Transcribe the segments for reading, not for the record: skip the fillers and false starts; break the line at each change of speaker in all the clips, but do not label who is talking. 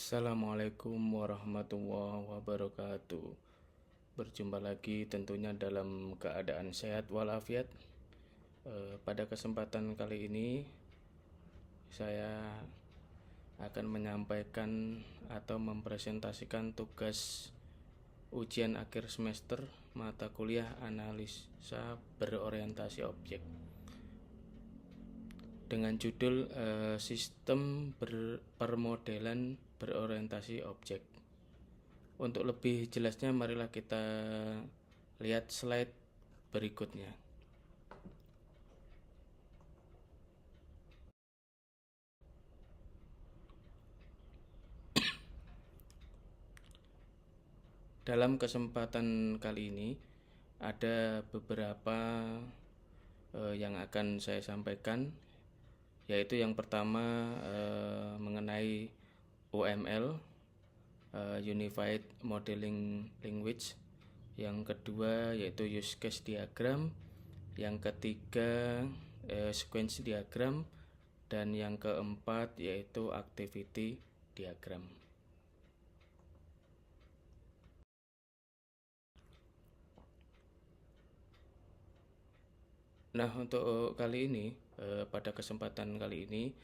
Assalamualaikum warahmatullahi wabarakatuh. Berjumpa lagi tentunya dalam keadaan sehat walafiat. Pada kesempatan kali ini saya akan menyampaikan atau mempresentasikan tugas ujian akhir semester mata kuliah analisa berorientasi objek dengan judul sistem permodelan berorientasi objek. Untuk lebih jelasnya marilah kita lihat slide berikutnya. Dalam kesempatan kali ini ada beberapa yang akan saya sampaikan, yaitu yang pertama mengenai UML, Unified Modeling Language. Yang kedua yaitu use case diagram, yang ketiga sequence diagram, dan yang keempat yaitu activity diagram. Nah, untuk kali ini, pada kesempatan kali ini,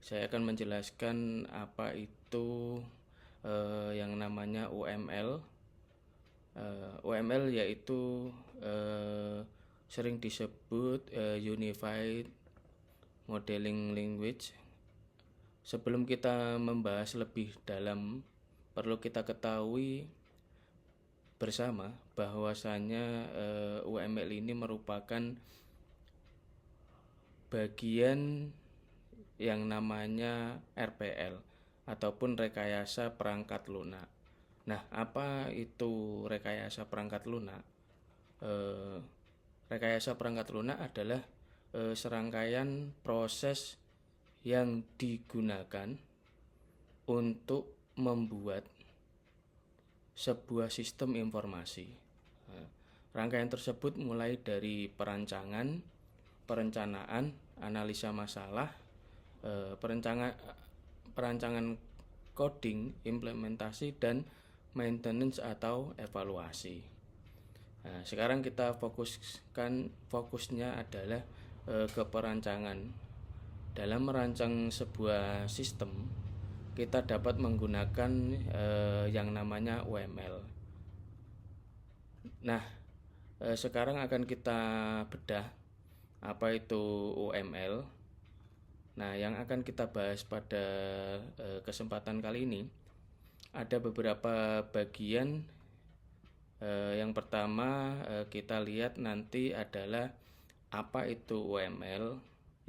saya akan menjelaskan apa itu yang namanya UML. UML yaitu sering disebut Unified Modeling Language. Sebelum kita membahas lebih dalam, perlu kita ketahui bersama bahwasanya UML ini merupakan bagian yang namanya RPL ataupun rekayasa perangkat lunak. Nah, apa itu rekayasa perangkat lunak? Rekayasa perangkat lunak adalah serangkaian proses yang digunakan untuk membuat sebuah sistem informasi. Rangkaian tersebut mulai dari perencanaan, analisa masalah, perancangan coding, implementasi, dan maintenance atau evaluasi. Nah, sekarang kita fokusnya adalah ke perancangan. Dalam merancang sebuah sistem, kita dapat menggunakan yang namanya UML. Nah, sekarang akan kita bedah apa itu UML. Nah, yang akan kita bahas pada kesempatan kali ini ada beberapa bagian. Yang pertama kita lihat nanti adalah apa itu UML,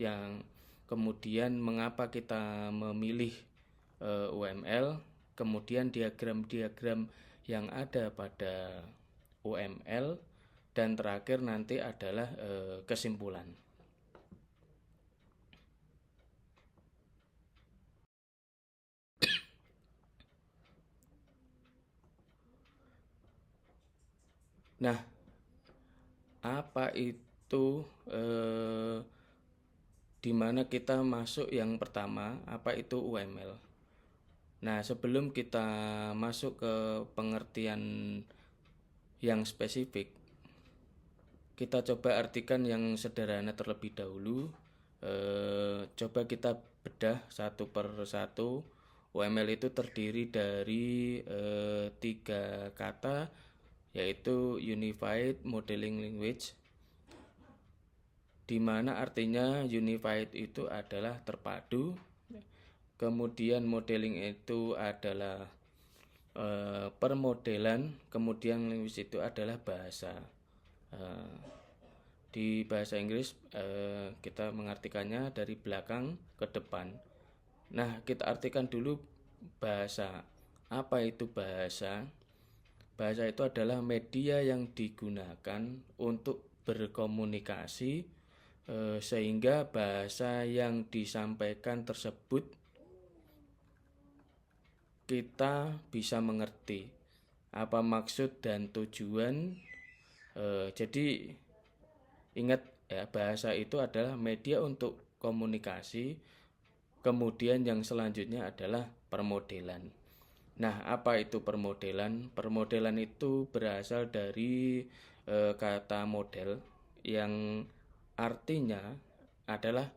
yang kemudian mengapa kita memilih UML, kemudian diagram-diagram yang ada pada UML, dan terakhir nanti adalah kesimpulan. Nah, apa itu di mana kita masuk yang pertama, apa itu UML? Nah, sebelum kita masuk ke pengertian yang spesifik, kita coba artikan yang sederhana terlebih dahulu. Coba kita bedah satu per satu. UML itu terdiri dari 3 kata, yaitu Unified Modeling Language, di mana artinya unified itu adalah terpadu, kemudian modeling itu adalah permodelan, kemudian language itu adalah bahasa. Di bahasa Inggris kita mengartikannya dari belakang ke depan. Nah, kita artikan dulu bahasa. Apa itu bahasa? Bahasa itu adalah media yang digunakan untuk berkomunikasi, sehingga bahasa yang disampaikan tersebut kita bisa mengerti apa maksud dan tujuan. Jadi ingat ya, bahasa itu adalah media untuk komunikasi. Kemudian yang selanjutnya adalah permodelan. Nah, apa itu permodelan? Permodelan itu berasal dari kata model yang artinya adalah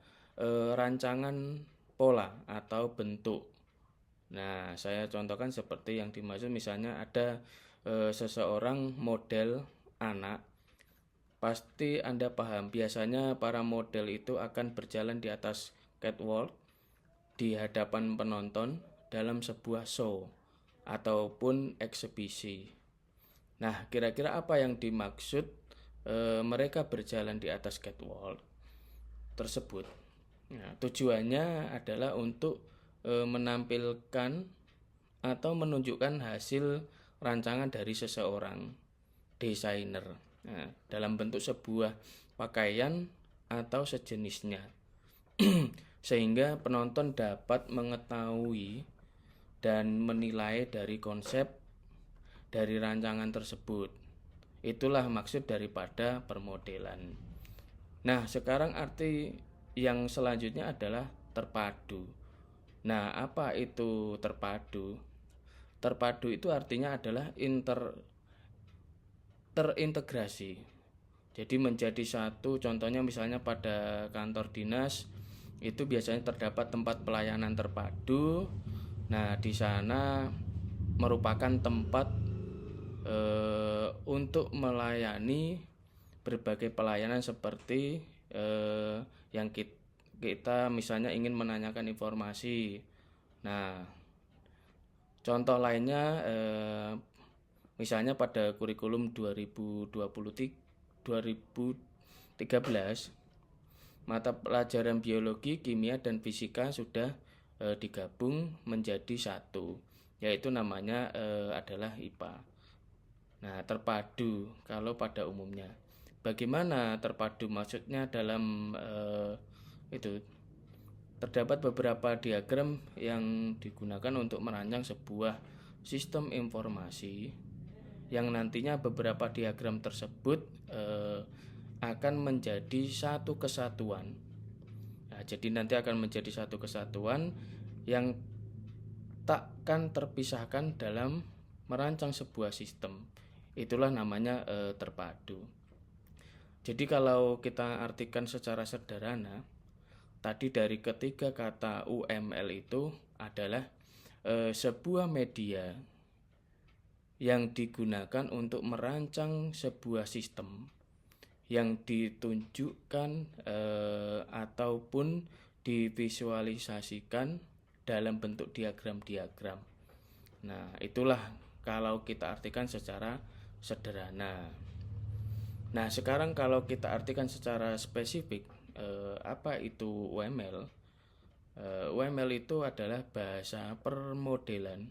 rancangan pola atau bentuk. Nah, saya contohkan seperti yang dimaksud, misalnya ada seseorang model anak. Pasti Anda paham, biasanya para model itu akan berjalan di atas catwalk di hadapan penonton dalam sebuah show ataupun eksebisi. Nah, kira-kira apa yang dimaksud mereka berjalan di atas catwalk tersebut? Nah, tujuannya adalah untuk menampilkan atau menunjukkan hasil rancangan dari seseorang desainer. Nah, dalam bentuk sebuah pakaian atau sejenisnya. Sehingga penonton dapat mengetahui dan menilai dari konsep dari rancangan tersebut. Itulah maksud daripada permodelan. Nah, sekarang arti yang selanjutnya adalah terpadu. Nah, apa itu terpadu? Terpadu itu artinya adalah terintegrasi. Jadi menjadi satu, contohnya misalnya pada kantor dinas itu biasanya terdapat tempat pelayanan terpadu. Nah, di sana merupakan tempat untuk melayani berbagai pelayanan seperti yang kita misalnya ingin menanyakan informasi. Nah, contoh lainnya misalnya pada kurikulum 2013 mata pelajaran biologi, kimia, dan fisika sudah digabung menjadi satu, yaitu namanya adalah IPA. Nah, terpadu kalau pada umumnya. Bagaimana terpadu? Maksudnya dalam itu terdapat beberapa diagram yang digunakan untuk merancang sebuah sistem informasi yang nantinya beberapa diagram tersebut akan menjadi satu kesatuan. Nah, jadi nanti akan menjadi satu kesatuan yang takkan terpisahkan dalam merancang sebuah sistem. Itulah namanya terpadu. Jadi kalau kita artikan secara sederhana, tadi dari ketiga kata UML itu adalah sebuah media yang digunakan untuk merancang sebuah sistem yang ditunjukkan ataupun divisualisasikan dalam bentuk diagram-diagram. Nah, itulah kalau kita artikan secara sederhana. Nah, sekarang kalau kita artikan secara spesifik, apa itu UML? UML itu adalah bahasa permodelan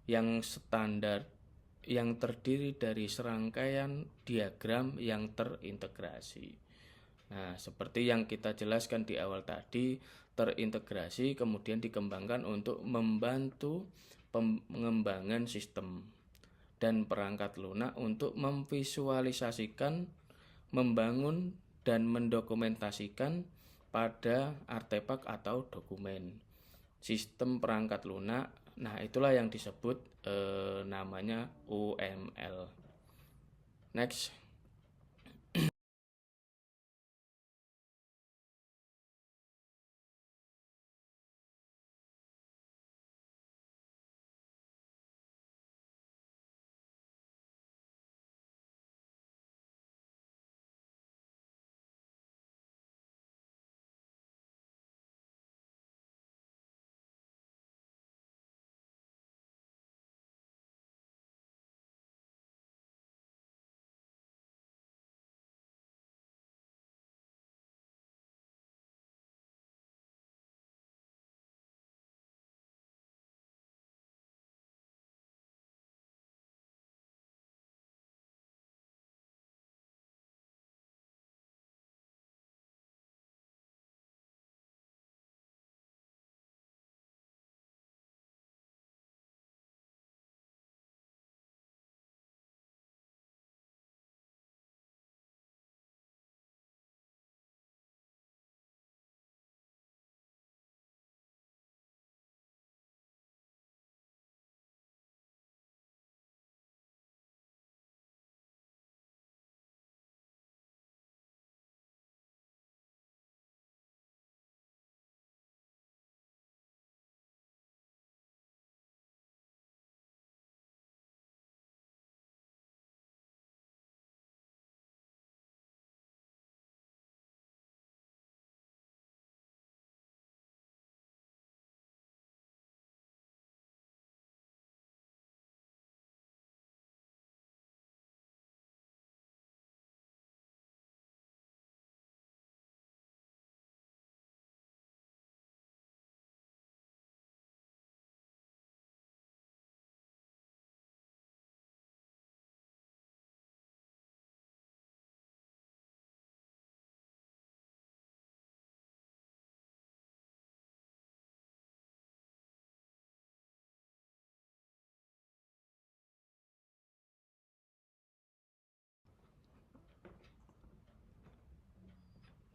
yang standar yang terdiri dari serangkaian diagram yang terintegrasi. Nah, seperti yang kita jelaskan di awal tadi, terintegrasi kemudian dikembangkan untuk membantu pengembangan sistem dan perangkat lunak untuk memvisualisasikan, membangun, dan mendokumentasikan pada artefak atau dokumen sistem perangkat lunak. Nah, itulah yang disebut namanya UML. Next.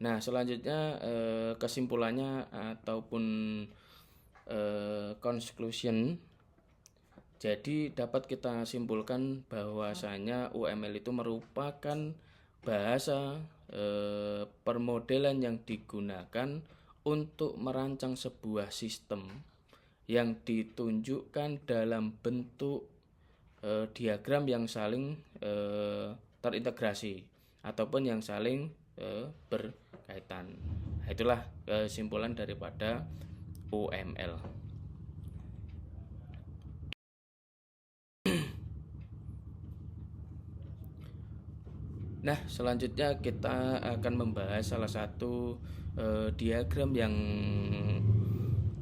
Nah, selanjutnya kesimpulannya ataupun conclusion. Jadi dapat kita simpulkan bahwasanya UML itu merupakan bahasa permodelan yang digunakan untuk merancang sebuah sistem yang ditunjukkan dalam bentuk diagram yang saling terintegrasi ataupun yang saling berkaitan. Nah, itulah kesimpulan daripada UML. Nah, selanjutnya kita akan membahas salah satu diagram yang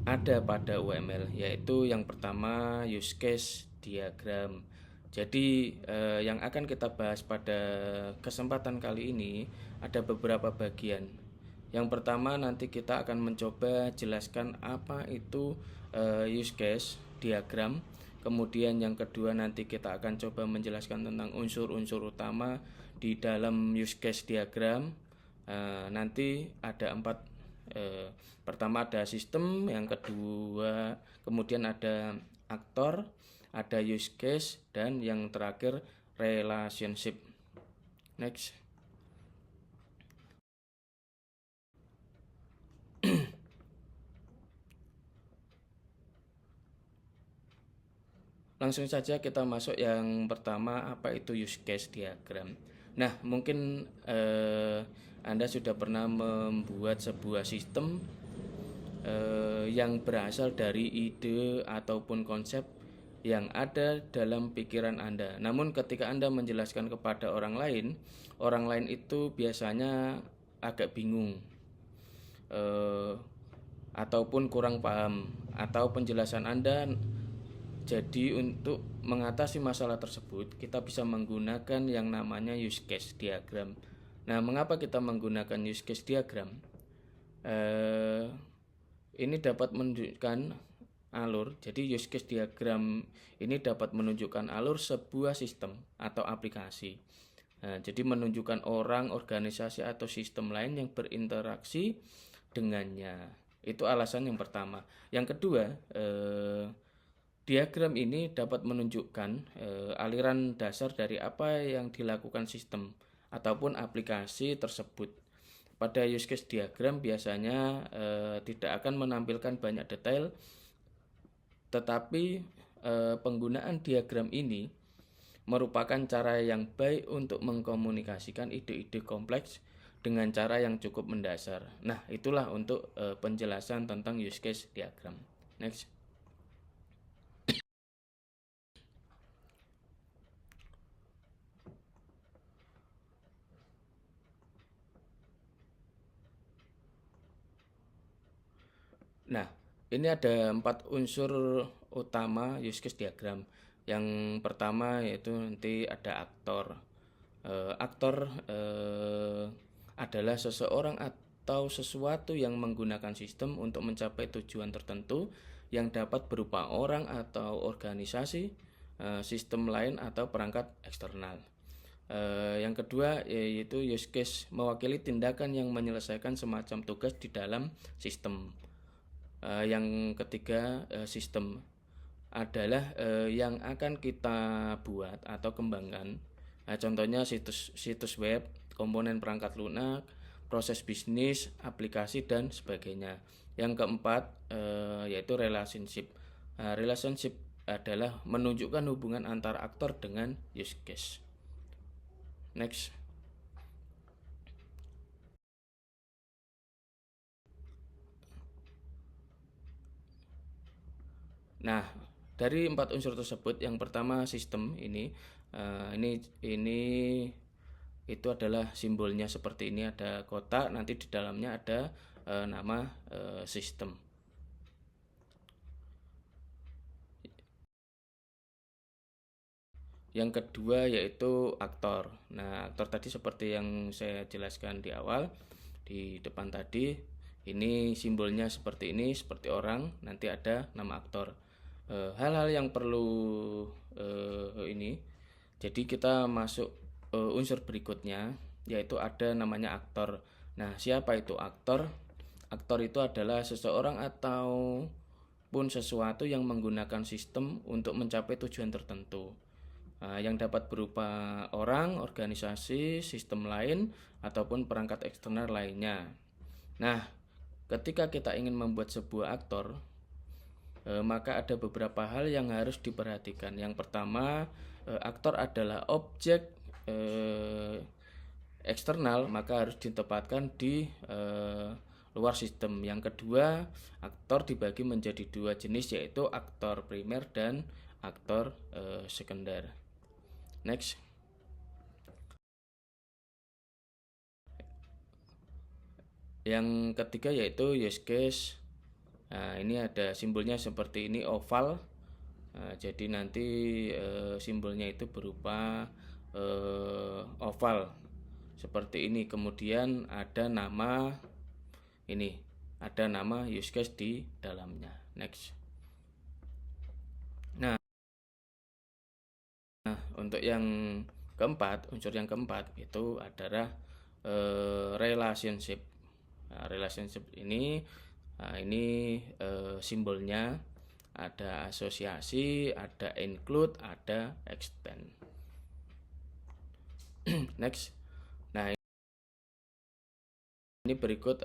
ada pada UML, yaitu yang pertama use case diagram. Jadi yang akan kita bahas pada kesempatan kali ini ada beberapa bagian. Yang pertama nanti kita akan mencoba jelaskan apa itu use case diagram. Kemudian yang kedua nanti kita akan coba menjelaskan tentang unsur-unsur utama di dalam use case diagram. Nanti ada 4. Pertama ada sistem, yang kedua kemudian ada aktor, ada use case, dan yang terakhir relationship. Next. Langsung saja kita masuk yang pertama, apa itu use case diagram. Nah, mungkin Anda sudah pernah membuat sebuah sistem yang berasal dari ide ataupun konsep yang ada dalam pikiran Anda. Namun ketika Anda menjelaskan kepada orang lain itu biasanya agak bingung ataupun kurang paham, atau penjelasan Anda. Jadi untuk mengatasi masalah tersebut kita bisa menggunakan yang namanya use case diagram. Nah, mengapa kita menggunakan use case diagram? Ini dapat menunjukkan alur. Jadi use case diagram ini dapat menunjukkan alur sebuah sistem atau aplikasi. Nah, jadi menunjukkan orang, organisasi atau sistem lain yang berinteraksi dengannya. Itu alasan yang pertama. Yang kedua, diagram ini dapat menunjukkan aliran dasar dari apa yang dilakukan sistem ataupun aplikasi tersebut. Pada use case diagram biasanya tidak akan menampilkan banyak detail, tetapi penggunaan diagram ini merupakan cara yang baik untuk mengkomunikasikan ide-ide kompleks dengan cara yang cukup mendasar. Nah, itulah untuk penjelasan tentang use case diagram. Next. Nah, ini ada 4 unsur utama use case diagram. Yang pertama yaitu nanti ada aktor. Aktor adalah seseorang atau sesuatu yang menggunakan sistem untuk mencapai tujuan tertentu yang dapat berupa orang atau organisasi, sistem lain atau perangkat eksternal. Yang kedua yaitu use case mewakili tindakan yang menyelesaikan semacam tugas di dalam sistem. Yang ketiga, sistem adalah yang akan kita buat atau kembangkan. Contohnya situs web, komponen perangkat lunak, proses bisnis, aplikasi, dan sebagainya. Yang keempat yaitu relationship. Relationship adalah menunjukkan hubungan antar aktor dengan use case. Next. Nah, dari 4 unsur tersebut, yang pertama sistem ini itu adalah simbolnya seperti ini, ada kotak, nanti di dalamnya ada nama sistem. Yang kedua yaitu aktor. Nah, aktor tadi seperti yang saya jelaskan di awal, di depan tadi, ini simbolnya seperti ini, seperti orang, nanti ada nama aktor. Hal-hal yang perlu ini, jadi kita masuk unsur berikutnya, yaitu ada namanya aktor. Nah, siapa itu aktor? Aktor itu adalah seseorang ataupun sesuatu yang menggunakan sistem untuk mencapai tujuan tertentu. Yang dapat berupa orang, organisasi, sistem lain, ataupun perangkat eksternal lainnya. Nah, ketika kita ingin membuat sebuah aktor, maka ada beberapa hal yang harus diperhatikan. Yang pertama, aktor adalah objek eksternal, maka harus ditempatkan di luar sistem. Yang kedua, aktor dibagi menjadi dua jenis, yaitu aktor primer dan aktor sekunder. Next. Yang ketiga yaitu use case. Nah, ini ada simbolnya seperti ini, oval. Jadi nanti simbolnya itu berupa oval seperti ini. Kemudian ada nama ini, ada nama use case di dalamnya. Next. Nah, untuk yang keempat, unsur yang keempat itu adalah relationship. Nah, relationship ini simbolnya ada asosiasi, ada include, ada extend. Next. Nah, ini berikut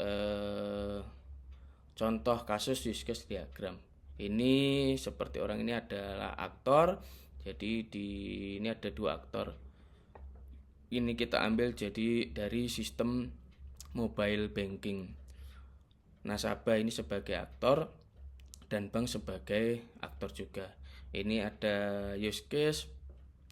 contoh kasus use case diagram. Ini seperti orang ini adalah aktor. Jadi ini ada dua aktor. Ini kita ambil jadi dari sistem mobile banking. Nasabah ini sebagai aktor dan bank sebagai aktor juga. Ini ada use case,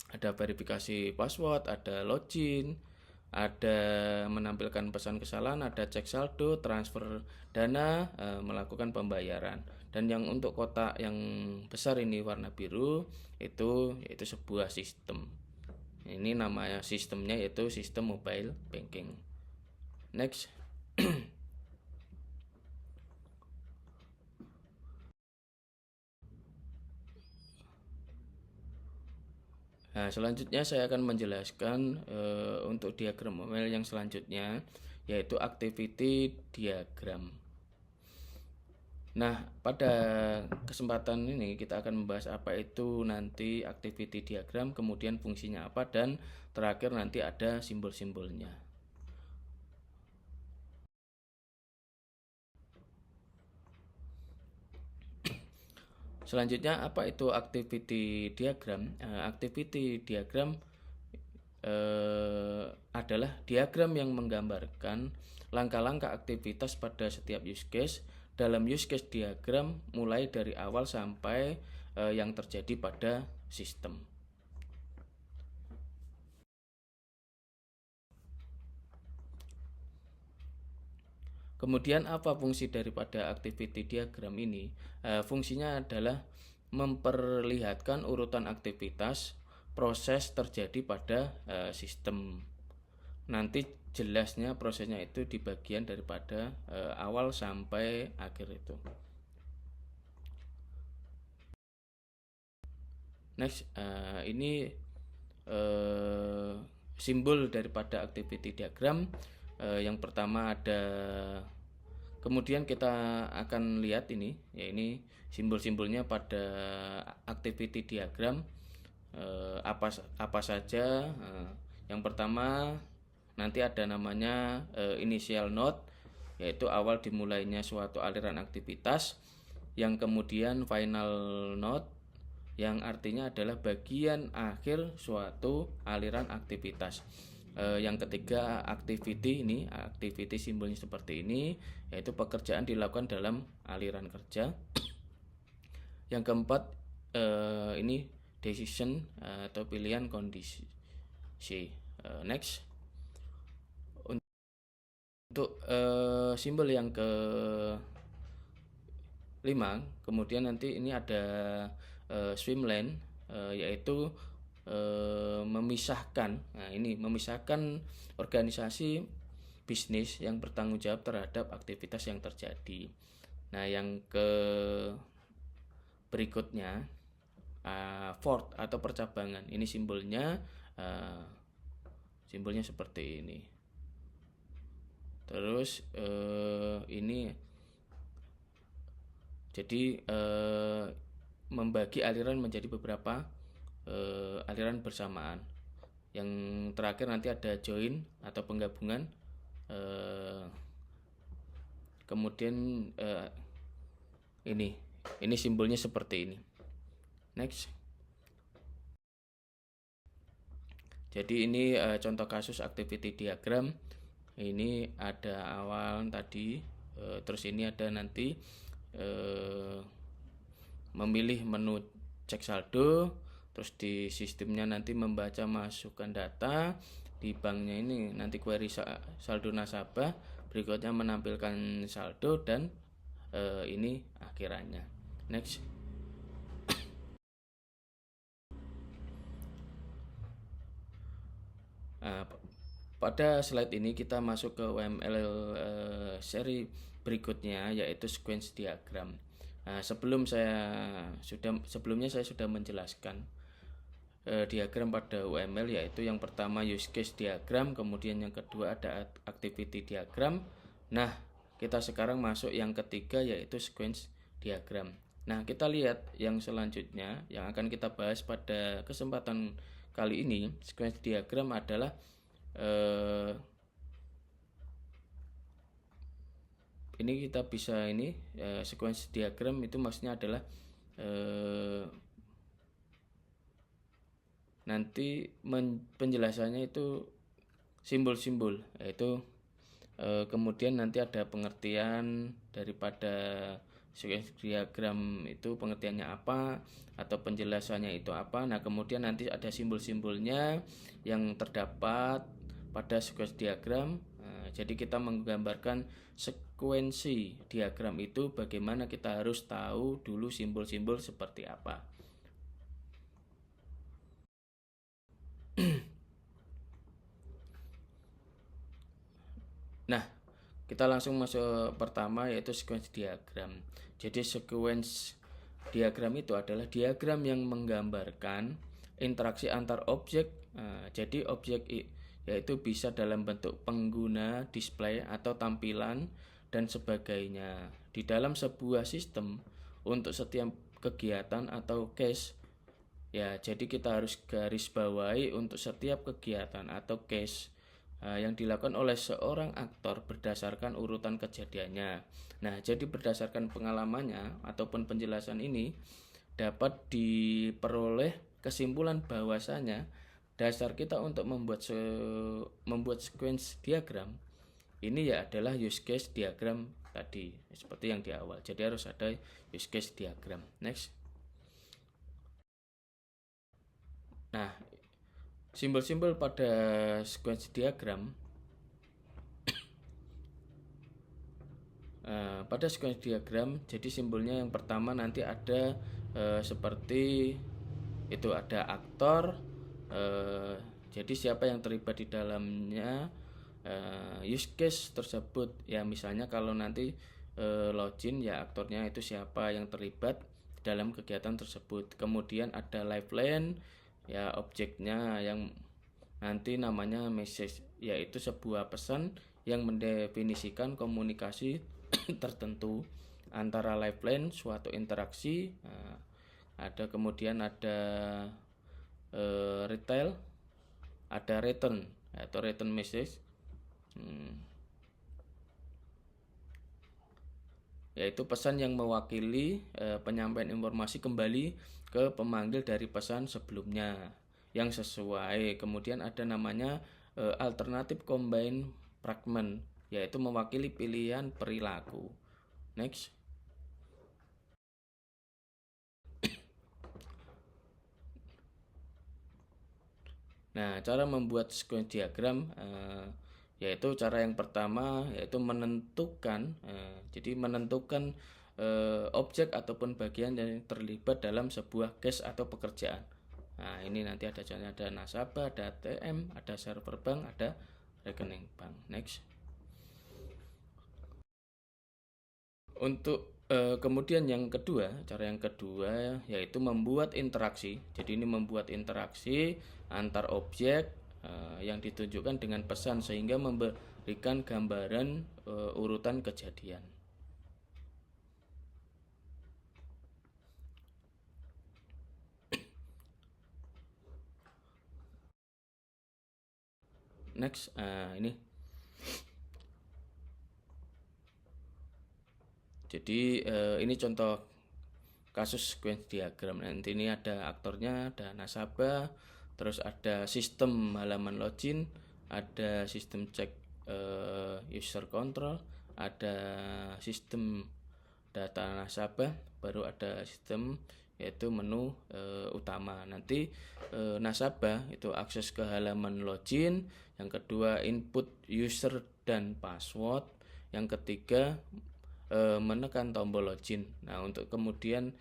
ada verifikasi password, ada login, ada menampilkan pesan kesalahan, ada cek saldo, transfer dana, melakukan pembayaran. Dan yang untuk kotak yang besar ini warna biru itu sebuah sistem. Ini namanya sistemnya yaitu sistem mobile banking. Next. Nah, selanjutnya saya akan menjelaskan untuk diagram mobile yang selanjutnya, yaitu activity diagram. Nah, pada kesempatan ini kita akan membahas apa itu nanti activity diagram, kemudian fungsinya apa, dan terakhir nanti ada simbol-simbolnya. Selanjutnya, apa itu activity diagram? Activity diagram adalah diagram yang menggambarkan langkah-langkah aktivitas pada setiap use case. Dalam use case diagram mulai dari awal sampai yang terjadi pada sistem. Kemudian apa fungsi daripada activity diagram ini? Fungsinya adalah memperlihatkan urutan aktivitas proses terjadi pada sistem. Nanti jelasnya prosesnya itu di bagian daripada awal sampai akhir itu. Next, ini simbol daripada activity diagram. Yang pertama ada, kemudian kita akan lihat ini, ya ini simbol-simbolnya pada activity diagram apa saja. Yang pertama nanti ada namanya initial node, yaitu awal dimulainya suatu aliran aktivitas. Yang kemudian final node, yang artinya adalah bagian akhir suatu aliran aktivitas. Yang ketiga activity, ini activity simbolnya seperti ini, yaitu pekerjaan dilakukan dalam aliran kerja. Yang keempat ini decision atau pilihan kondisi. Next. Untuk simbol yang ke 5, kemudian nanti ini ada swim lane, yaitu memisahkan. Nah, ini memisahkan organisasi bisnis yang bertanggung jawab terhadap aktivitas yang terjadi. Nah, yang ke berikutnya port atau percabangan. Ini simbolnya seperti ini. Terus ini jadi membagi aliran menjadi beberapa aliran bersamaan. Yang terakhir nanti ada join atau penggabungan. Kemudian ini simbolnya seperti ini. Next. Jadi ini contoh kasus activity diagram. Ini ada awal tadi, terus ini ada nanti memilih menu cek saldo, terus di sistemnya nanti membaca masukkan data, di banknya ini nanti query saldo nasabah, berikutnya menampilkan saldo, dan ini akhirannya. Next. Nah, pada slide ini kita masuk ke UML seri berikutnya, yaitu sequence diagram. Nah, sebelumnya saya sudah menjelaskan diagram pada UML, yaitu yang pertama use case diagram, kemudian yang kedua ada activity diagram. Nah, kita sekarang masuk yang ketiga, yaitu sequence diagram. Nah, kita lihat yang selanjutnya yang akan kita bahas pada kesempatan kali ini. Sequence diagram adalah ini kita bisa sequence diagram itu maksudnya adalah nanti penjelasannya itu simbol-simbol, yaitu kemudian nanti ada pengertian daripada sequence diagram itu, pengertiannya apa atau penjelasannya itu apa. Nah, kemudian nanti ada simbol-simbolnya yang terdapat pada sequence diagram. Jadi kita menggambarkan sekuensi diagram itu bagaimana kita harus tahu dulu simbol-simbol seperti apa. Nah, kita langsung masuk pertama, yaitu sequence diagram. Jadi sequence diagram itu adalah diagram yang menggambarkan interaksi antar objek. Jadi objek yaitu bisa dalam bentuk pengguna, display atau tampilan dan sebagainya di dalam sebuah sistem untuk setiap kegiatan atau case. Ya, jadi kita harus garis bawahi untuk setiap kegiatan atau case yang dilakukan oleh seorang aktor berdasarkan urutan kejadiannya. Nah, jadi berdasarkan pengalamannya ataupun penjelasan ini dapat diperoleh kesimpulan bahwasanya dasar kita untuk membuat sequence diagram ini ya adalah use case diagram tadi, seperti yang di awal. Jadi harus ada use case diagram. Next. Nah, simbol-simbol pada sequence diagram, pada sequence diagram, jadi simbolnya yang pertama nanti ada seperti itu, ada aktor, jadi siapa yang terlibat di dalamnya, use case tersebut. Ya, misalnya kalau nanti login, ya aktornya itu siapa yang terlibat dalam kegiatan tersebut. Kemudian ada lifeline, ya objeknya yang nanti namanya message, yaitu sebuah pesan yang mendefinisikan komunikasi tertentu antara lifeline suatu interaksi. Kemudian ada retail, ada return atau return message, yaitu pesan yang mewakili penyampaian informasi kembali ke pemanggil dari pesan sebelumnya yang sesuai. Kemudian ada namanya alternative combine fragment, yaitu mewakili pilihan perilaku. Next. Nah, cara membuat sequence diagram yaitu cara yang pertama yaitu menentukan objek ataupun bagian yang terlibat dalam sebuah case atau pekerjaan. Nah, ini nanti ada contohnya, ada nasabah, ada ATM, ada server bank, ada rekening bank. Next. Untuk kemudian cara yang kedua yaitu membuat interaksi. Jadi ini membuat interaksi antar objek yang ditunjukkan dengan pesan sehingga memberikan gambaran urutan kejadian. Next, ini. Jadi ini contoh kasus sequence diagram. Nanti ini ada aktornya, ada nasabah, terus ada sistem halaman login, ada sistem cek user control, ada sistem data nasabah, baru ada sistem yaitu menu utama. Nanti nasabah itu akses ke halaman login, yang kedua input user dan password, yang ketiga menekan tombol login. Nah, untuk kemudian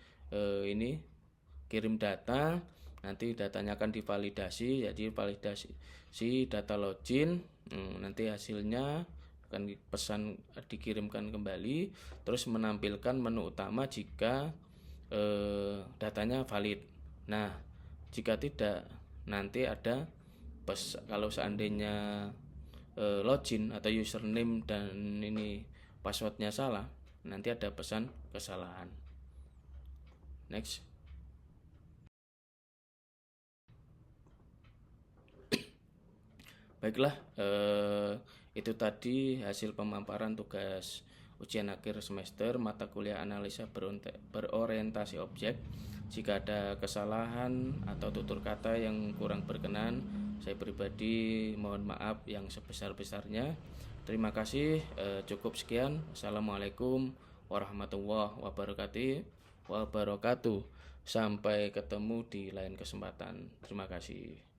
ini kirim data, nanti datanya akan divalidasi, jadi validasi data login, nanti hasilnya akan pesan dikirimkan kembali, terus menampilkan menu utama jika datanya valid. Nah, jika tidak, nanti ada kalau seandainya login atau username dan ini passwordnya salah, nanti ada pesan kesalahan. Next. Baiklah, itu tadi hasil pemaparan tugas ujian akhir semester mata kuliah analisa berorientasi objek. Jika ada kesalahan atau tutur kata yang kurang berkenan, saya pribadi mohon maaf yang sebesar-besarnya. Terima kasih, cukup sekian. Assalamualaikum warahmatullahi wabarakatuh. Sampai ketemu di lain kesempatan. Terima kasih.